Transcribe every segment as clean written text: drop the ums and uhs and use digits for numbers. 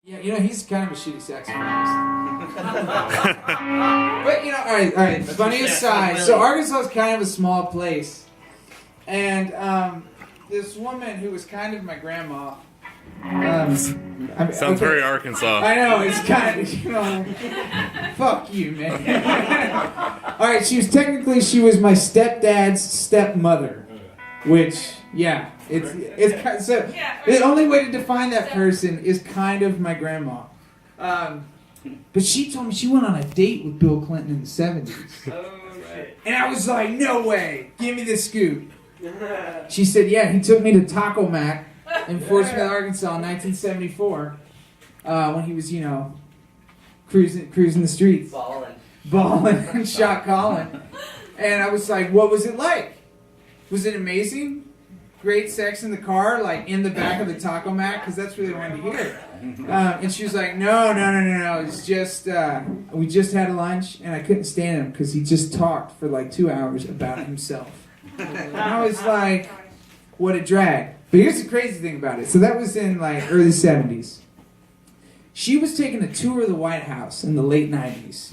Yeah, he's kind of a shitty saxophonist. But, all right, funny aside. So Arkansas is kind of a small place. And this woman who was kind of my grandma. Sounds very Arkansas. I know, it's kind of, fuck you, man. All right, she was my stepdad's stepmother, which, yeah, it's so the only way to define that person is kind of my grandma. But she told me she went on a date with Bill Clinton in the 70s. Oh, shit. And I was like, no way, give me the scoop. She said, yeah, he took me to Taco Mac in Fort Smith, Arkansas in 1974 when he was, cruising the streets. Balling and shot calling. And I was like, what was it like? Was it amazing? Great sex in the car, like in the back of the Taco Mac? Because that's what they wanted to hear. And she was like, no. It's just, we just had lunch and I couldn't stand him because he just talked for like 2 hours about himself. And I was like, what a drag. But here's the crazy thing about it. So that was in like early 70s. She was taking a tour of the White House in the late 90s,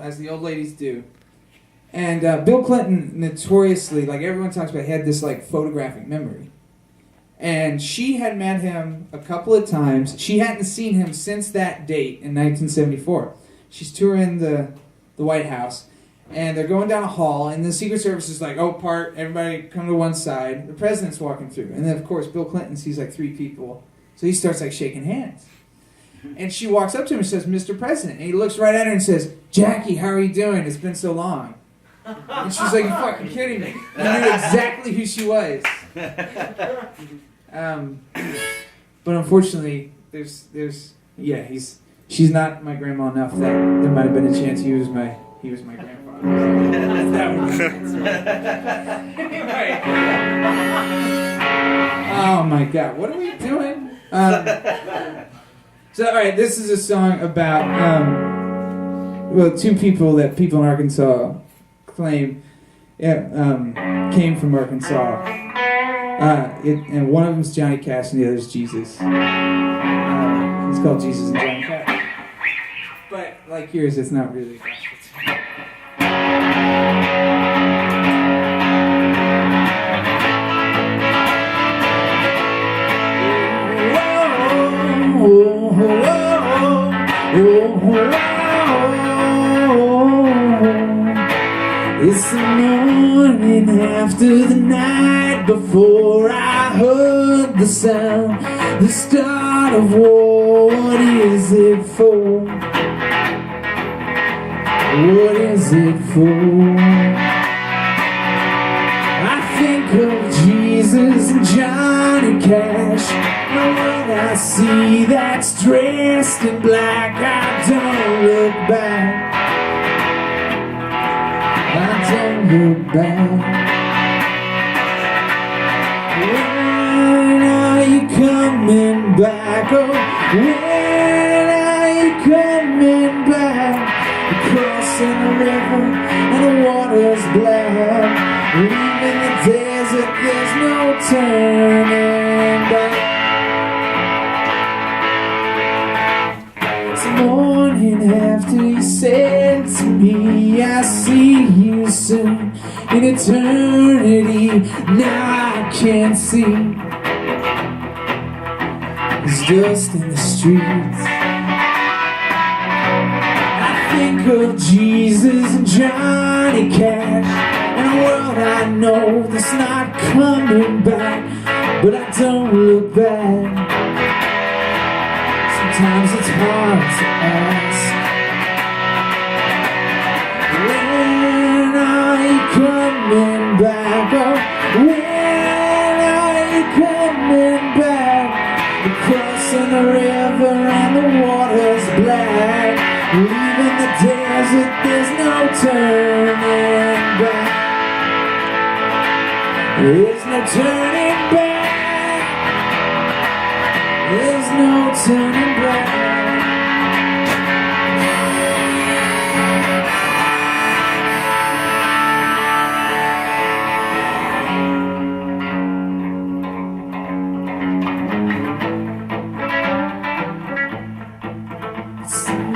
as the old ladies do. And Bill Clinton notoriously, like everyone talks about, had this like photographic memory. And she had met him a couple of times. She hadn't seen him since that date in 1974. She's touring the White House. And they're going down a hall, and the Secret Service is like, everybody come to one side. The president's walking through. And then, of course, Bill Clinton sees like 3 people. So he starts like shaking hands. And she walks up to him and says, Mr. President. And he looks right at her and says, Jackie, how are you doing? It's been so long. And she's like, you're fucking kidding me. He knew exactly who she was. But unfortunately, she's not my grandma enough that there might have been a chance he was my grandfather. Anyway. Oh my God, what are we doing? So, all right, this is a song about 2 people that people in Arkansas claim came from Arkansas. And one of them's Johnny Cash and the other's Jesus. It's called Jesus and Johnny Cash. But like yours, it's not really. It's the morning after the night before I heard the sound, the start of war. What is it for? What is it for? I think of Jesus and Johnny Cash. No one I see that's dressed in black. I don't look back. I don't look back. When are you coming back? Oh, when are you coming back? Crossing the river and the water's black. Leaving the desert, there's no turning back. It's the morning after you said to me, I see you soon in eternity. Now I can't see. It's dust in the streets. Think of Jesus and Johnny Cash and a world I know that's not coming back, but I don't look back. Sometimes it's hard to ask, when are you coming back? Oh, when are you coming back? We're crossing the river and the water's black. Leaving the desert, there's no turning back. There's no turning back. There's no turning back.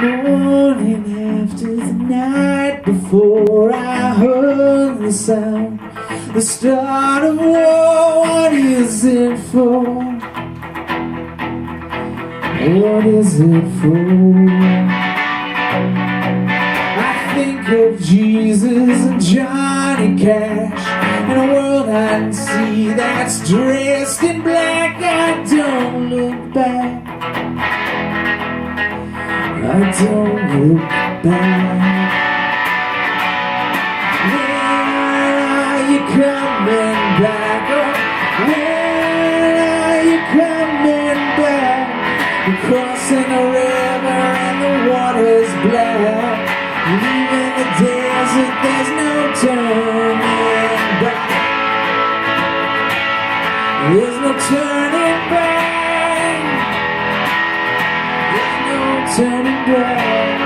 morning after the night before, I heard the sound, the start of war. What is it for? What is it for? I think of Jesus and Johnny Cash in a world I can see that's dressed in black. I don't look back. I don't look back. When are you coming back? Oh, when are you coming back? We're crossing the river and the water's black. Leaving the desert, there's no turning back. There's no turning back. There's no turning back.